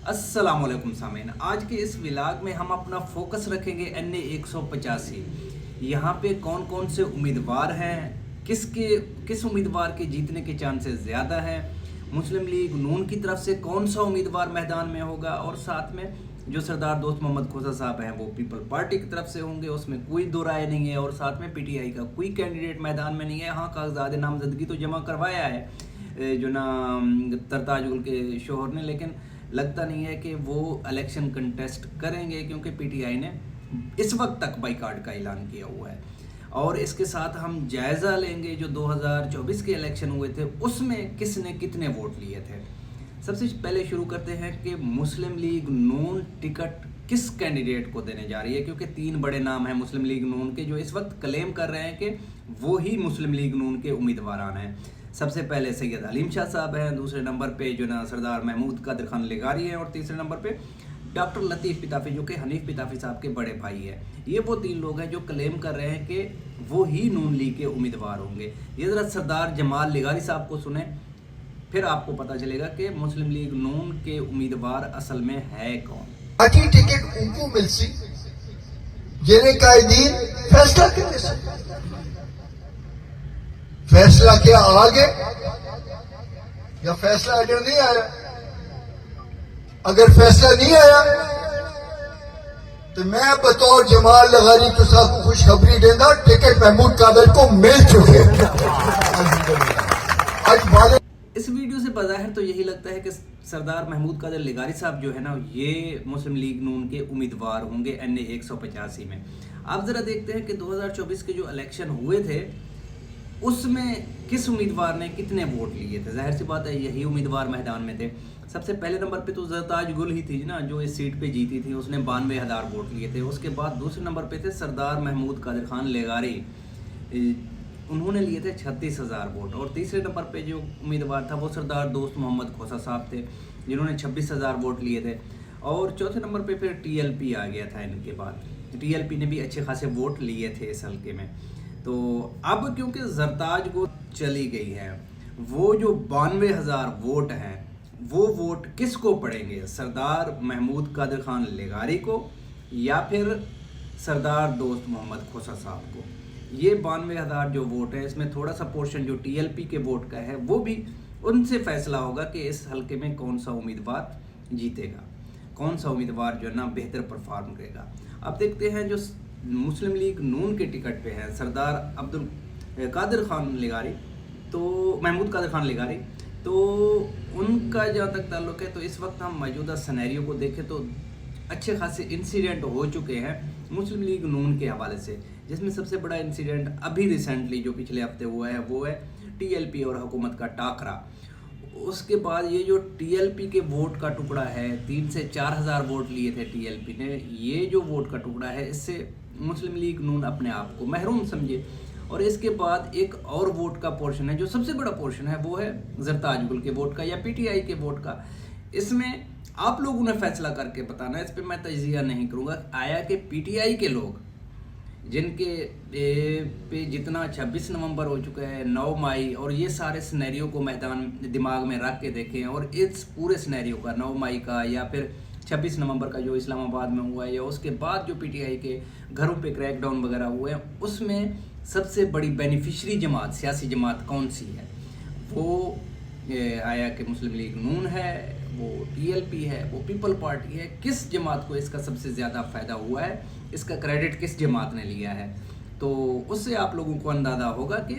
अस्सलाम वालेकुम सामीन। आज के इस व्लॉग में हम अपना फोकस रखेंगे NA 185। यहाँ पे कौन कौन से उम्मीदवार हैं, किस उम्मीदवार के जीतने के चांसेस ज़्यादा हैं, मुस्लिम लीग नून की तरफ से कौन सा उम्मीदवार मैदान में होगा, और साथ में जो सरदार दोस्त मोहम्मद खोसा साहब हैं वो पीपल पार्टी की तरफ से होंगे, उसमें कोई दो राय नहीं है। और साथ में PTI का कोई कैंडिडेट मैदान में नहीं है। हाँ, कागजात नामजदगी तो जमा करवाया है जो ना तरताजुल के शोहर ने, लेकिन लगता नहीं है कि वो इलेक्शन कंटेस्ट करेंगे, क्योंकि PTI ने इस वक्त तक बाइकाट का ऐलान किया हुआ है। और इसके साथ हम जायज़ा लेंगे जो 2024 के इलेक्शन हुए थे उसमें किसने कितने वोट लिए थे। सबसे पहले शुरू करते हैं कि मुस्लिम लीग नून टिकट किस कैंडिडेट को देने जा रही है, क्योंकि 3 बड़े नाम हैं मुस्लिम लीग नून के जो इस वक्त क्लेम कर रहे हैं कि वो ही मुस्लिम लीग नून के उम्मीदवार हैं। सबसे पहले सैयद हलीम शाह साहब हैं, दूसरे नंबर पे जो ना सरदार महमूद कादिर खान लेगारी हैं, और तीसरे नंबर पे डॉक्टर लतीफ़ पिताफी जो कि हनीफ पिताफी साहब के बड़े भाई हैं। ये वो 3 लोग हैं जो क्लेम कर रहे हैं कि वो ही नून लीग के उम्मीदवार होंगे। ये ज़रा सरदार जमाल लेगारी साहब को सुने, फिर आपको पता चलेगा कि मुस्लिम लीग नून के उम्मीदवार असल में है कौन। पार्टी टिकट उनको मिल सी जिन्हें कायदीन फैसला करने से फैसला क्या आ गए या फैसला अगर नहीं आया। अगर फैसला नहीं आया तो मैं बतौर जमाल लगारी तो साहब खुशखबरी देना, टिकट महमूद कादिर को मिल चुके। आज इस वीडियो से बज़ाहिर तो यही लगता है कि सरदार महमूद कादिर लेगारी साहब जो है ना, ये मुस्लिम लीग नून के उम्मीदवार होंगे NA 185 में। आप ज़रा देखते हैं कि 2024 के जो इलेक्शन हुए थे उसमें किस उम्मीदवार ने कितने वोट लिए थे। जाहिर सी बात है यही उम्मीदवार मैदान में थे। सबसे पहले नंबर पे तो ज़रताज गुल ही थी ना, जो इस सीट पे जीती थी, उसने 92,000 वोट लिए थे। उसके बाद दूसरे नंबर पे थे सरदार महमूद कादिर खान लेगारी, उन्होंने लिए थे 36,000 वोट। और तीसरे नंबर पे जो उम्मीदवार था वो सरदार दोस्त मोहम्मद खोसा साहब थे, जिन्होंने 26,000 वोट लिए थे। और चौथे नंबर पे फिर TLP आ गया था इनके बाद। TLP ने भी अच्छे खासे वोट लिए थे इस हल्के में। तो अब क्योंकि जरताज को चली गई है, वो जो 92,000 वोट हैं वो वोट किसको पड़ेंगे, सरदार महमूद कादिर खान लेगारी को या फिर सरदार दोस्त मोहम्मद खोसा साहब को। ये 92,000 जो वोट है, इसमें थोड़ा सा पोर्शन जो TLP के वोट का है वो भी उनसे फैसला होगा कि इस हल्के में कौन सा उम्मीदवार जीतेगा, कौन सा उम्मीदवार जो है ना बेहतर परफॉर्म करेगा। अब देखते हैं जो मुस्लिम लीग नून के टिकट पे है सरदार अब्दुल कादिर खान लेगारी, तो महमूद कादिर खान लेगारी, तो उनका जहाँ तक ताल्लुक़ है तो इस वक्त हम मौजूदा सिनेरियो को देखें तो अच्छे खासे इंसिडेंट हो चुके हैं मुस्लिम लीग नून के हवाले से। जिसमें सबसे बड़ा इंसिडेंट अभी रिसेंटली जो पिछले हफ्ते हुआ है वो है TLP और हुकूमत का टाकरा। उसके बाद ये जो TLP के वोट का टुकड़ा है, 3 से 4,000 वोट लिए थे TLP ने, ये जो वोट का टुकड़ा है इससे मुस्लिम लीग नून अपने आप को महरूम समझे। और इसके बाद एक और वोट का पोर्शन है जो सबसे बड़ा पोर्शन है, वो है जरताज गुल के वोट का या PTI के वोट का। इसमें आप लोगों ने फैसला करके बताना, इस पर मैं तजिया नहीं करूँगा। आया कि PTI के लोग जिनके पे जितना 26 नवंबर हो चुका है, 9 मई, और ये सारे सिनेरियो को मैदान दिमाग में रख के देखें, और इस पूरे सिनेरियो का 9 मई का या फिर 26 नवंबर का जो इस्लामाबाद में हुआ है, या उसके बाद जो PTI के घरों पे क्रैकडाउन वगैरह हुए हैं, उसमें सबसे बड़ी बेनिफिशरी जमात, सियासी जमात कौन सी है, वो आया कि मुस्लिम लीग नून है, वो TLP है, वो पीपल पार्टी है। किस जमात को इसका सबसे ज़्यादा फ़ायदा हुआ है, इसका क्रेडिट किस जमात ने लिया है, तो उससे आप लोगों को अंदाज़ा होगा कि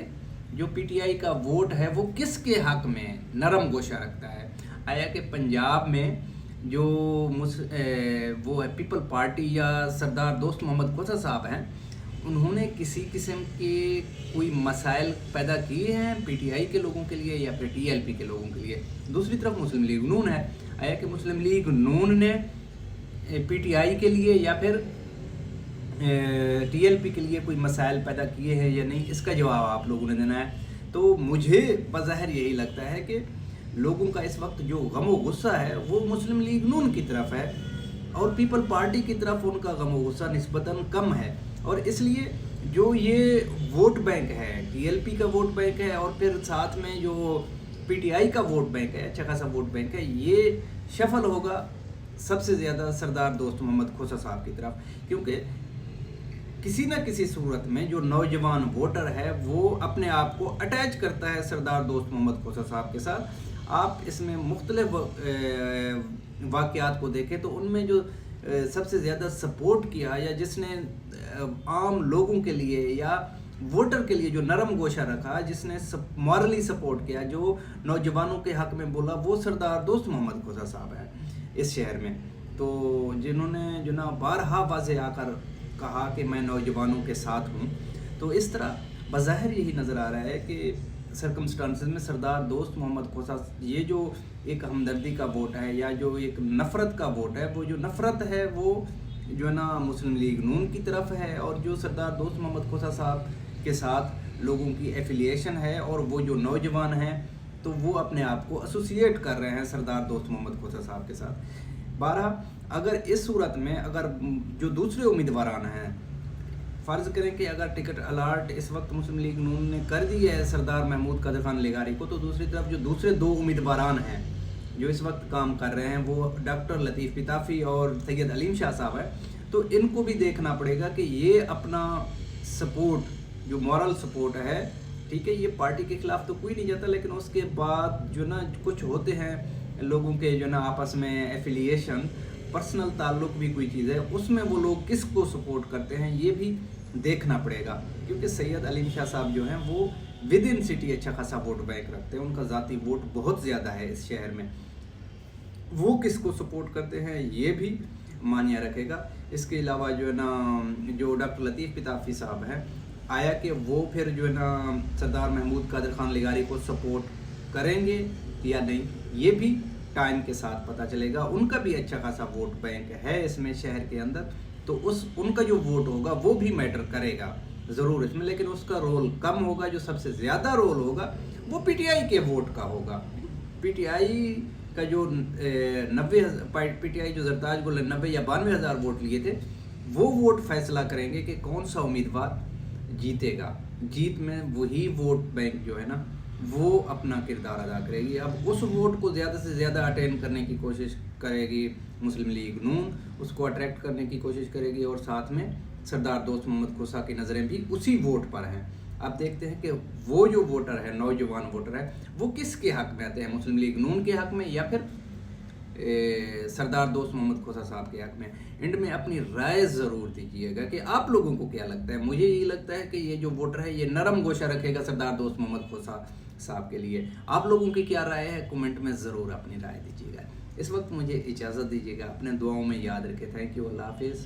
जो PTI का वोट है वो किसके हक़ में नरम गोशा रखता है। आया कि पंजाब में जो वो है पीपल पार्टी या सरदार दोस्त मोहम्मद खोसा साहब हैं, उन्होंने किसी किस्म के कोई मसाइल पैदा किए हैं PTI के लोगों के लिए या फिर TLP के लोगों के लिए। दूसरी तरफ मुस्लिम लीग नून है, आया कि मुस्लिम लीग नून ने PTI के लिए या फिर TLP के लिए कोई मसाइल पैदा किए हैं या नहीं, इसका जवाब आप लोगों ने देना है। तो मुझे बज़ाहिर यही लगता है कि लोगों का इस वक्त जो गम व गुस्सा है वो मुस्लिम लीग नून की तरफ है, और पीपल पार्टी की तरफ उनका गम व गुस्सा निस्बतन कम है। और इसलिए जो ये वोट बैंक है, TLP का वोट बैंक है, और फिर साथ में जो PTI का वोट बैंक है, अच्छा खासा वोट बैंक है, ये शफल होगा سب سے زیادہ سردار دوست محمد کھوسا صاحب کی طرف، کیونکہ کسی نہ کسی صورت میں جو نوجوان ووٹر ہے وہ اپنے آپ کو اٹیچ کرتا ہے سردار دوست محمد کھوسا صاحب کے ساتھ۔ آپ اس میں مختلف واقعات کو دیکھیں تو ان میں جو سب سے زیادہ سپورٹ کیا یا جس نے عام لوگوں کے لیے یا ووٹر کے لیے جو نرم گوشہ رکھا، جس نے مورلی سپورٹ کیا، جو نوجوانوں کے حق میں بولا، وہ سردار دوست محمد کھوسا صاحب ہے اس شہر میں۔ تو جنہوں نے جو نا بارہا واضح آ کر کہا کہ میں نوجوانوں کے ساتھ ہوں، تو اس طرح بظاہر یہی نظر آ رہا ہے کہ سرکمسٹانسز میں سردار دوست محمد کھوسا یہ جو ایک ہمدردی کا ووٹ ہے یا جو ایک نفرت کا ووٹ ہے، وہ جو نفرت ہے وہ جو ہے نا مسلم لیگ نون کی طرف ہے، اور جو سردار دوست محمد کھوسا صاحب کے ساتھ لوگوں کی ایفیلیشن ہے، اور وہ جو نوجوان ہیں تو وہ اپنے آپ کو ایسوسیٹ کر رہے ہیں سردار دوست محمد کھوسا صاحب کے ساتھ۔ بارہ اگر اس صورت میں اگر جو دوسرے امیدواران ہیں، فرض کریں کہ اگر ٹکٹ الاٹ اس وقت مسلم لیگ نون نے کر دی ہے سردار محمود قادر خان لیگاری کو، تو دوسری طرف جو دوسرے دو امیدواران ہیں جو اس وقت کام کر رہے ہیں وہ ڈاکٹر لطیف پتافی اور سید علیم شاہ صاحب ہے، تو ان کو بھی دیکھنا پڑے گا کہ یہ اپنا سپورٹ جو مورل سپورٹ ہے، ٹھیک ہے، یہ پارٹی کے خلاف تو کوئی نہیں جاتا، لیکن اس کے بعد جو نا کچھ ہوتے ہیں لوگوں کے جو نا آپس میں ایفیلیشن، پرسنل تعلق بھی کوئی چیز ہے، اس میں وہ لوگ کس کو سپورٹ کرتے ہیں یہ بھی دیکھنا پڑے گا، کیونکہ سید علیم شاہ صاحب جو ہیں وہ ود ان سٹی اچھا خاصا ووٹ بینک رکھتے ہیں، ان کا ذاتی ووٹ بہت زیادہ ہے اس شہر میں، وہ کس کو سپورٹ کرتے ہیں یہ بھی معنی رکھے گا۔ اس کے علاوہ جو ہے نا جو ڈاکٹر لطیف پتافی صاحب ہیں، آیا کہ وہ پھر جو ہے نا سردار محمود قادر خان لیگاری کو سپورٹ کریں گے یا نہیں، یہ بھی ٹائم کے ساتھ پتہ چلے گا۔ ان کا بھی اچھا خاصا ووٹ بینک ہے اس میں شہر کے اندر، تو ان کا جو ووٹ ہوگا وہ بھی میٹر کرے گا ضرور اس میں، لیکن اس کا رول کم ہوگا۔ جو سب سے زیادہ رول ہوگا وہ پی ٹی آئی کے ووٹ کا ہوگا۔ پی ٹی آئی کا جو 90 پی ٹی آئی جو زرتاج گل 90 یا 92 ہزار ووٹ لیے تھے، وہ ووٹ فیصلہ کریں گے کہ کون سا امیدوار جیتے گا۔ جیت میں وہی ووٹ بینک جو ہے نا وہ اپنا کردار ادا کرے گی۔ اب اس ووٹ کو زیادہ سے زیادہ اٹین کرنے کی کوشش کرے گی مسلم لیگ نون، اس کو اٹریکٹ کرنے کی کوشش کرے گی، اور ساتھ میں سردار دوست محمد کھوسا کی نظریں بھی اسی ووٹ پر ہیں۔ آپ دیکھتے ہیں کہ وہ جو ووٹر ہے، نوجوان ووٹر ہے، وہ کس کے حق میں آتے ہیں، مسلم لیگ نون کے حق میں یا پھر سردار دوست محمد کھوسا صاحب کے حق میں۔ اینڈ میں اپنی رائے ضرور دیجیے گا کہ آپ لوگوں کو کیا لگتا ہے۔ مجھے یہ لگتا ہے کہ یہ جو ووٹر ہے یہ نرم گوشہ رکھے گا سردار دوست محمد کھوسا صاحب کے لیے۔ آپ لوگوں کی کیا رائے ہے، کومنٹ میں ضرور اپنی رائے دیجیے گا۔ اس وقت مجھے اجازت دیجیے گا، اپنے دعاؤں میں یاد رکھے۔ تھینک یو، اللہ حافظ۔